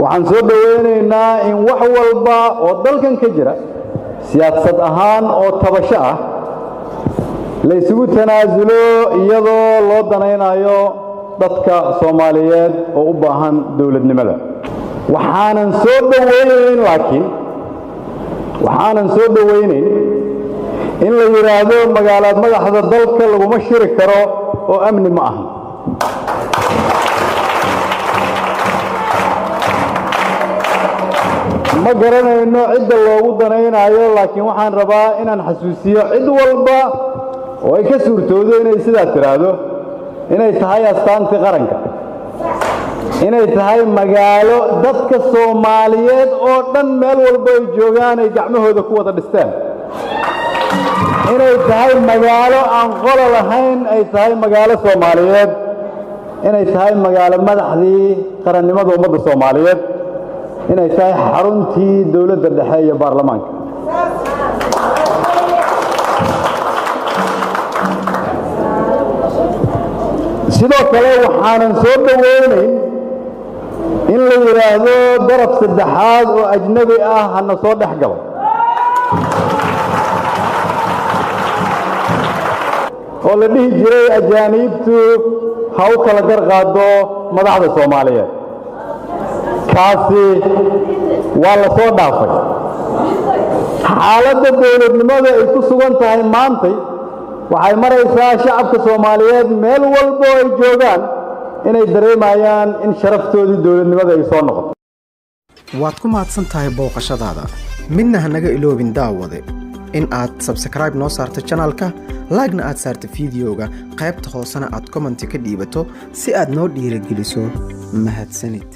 waxaan soo dhaweynaynaa in wax walba oo dalkan ka jira siyaasad ahaan oo tabasho ah la isugu tanaasulo iyadoo loo danaynayo dadka Soomaaliyeed oo u baahan dawladnimada waxaanan soo dhaweynayn in la yiraahdo magaalada madaxda dalka laguma shiri karo oo amni ma aha ma garanayno cidda loogu danaynayo laakiin waxaan rabaa inaan xasuusiyo cid walba oo ay ka suurtoodo inay sidaa tiraahdo inay tahay astaantii qaranka inay tahay magaalo dadka Soomaaliyeed oo dhan meel walba ay joogaan ay gacmahooda ku wada dhistaan inay tahay magaalo aan qolo lahayn ay tahay magaalo Soomaaliyeed inay tahay magaalo madaxdii qarannimada ummadda Soomaaliyeed inay tahay xaruntii dawladda dhexe iyo baarlamaanka sidoo kale waxaanan soo dhaweynayn in la yiraahdo daraf saddexaad oo ajnabi ah hana soo dhex galo oo la dhihi jiray ajaanibtu ha u kala garqaado madaxda Soomaaliyeed kaasi waa la soo dhaafay xaaladda dawladnimada ay ku sugan tahay maanta waxay maraysaa shacabka Soomaaliyeed meel walba ay joogaan inay dareemayaan in sharaftoodii dawladnimada ay soo noqoto waad ku mahadsan tahay booqashadaada midna hanaga iloobin daawade in aad subscribe noo saarto channelka like-na aad saarto fiidiyoga qaybta hoosena aad comment ka dhiibato si aad noo dhiirigeliso mahadsanid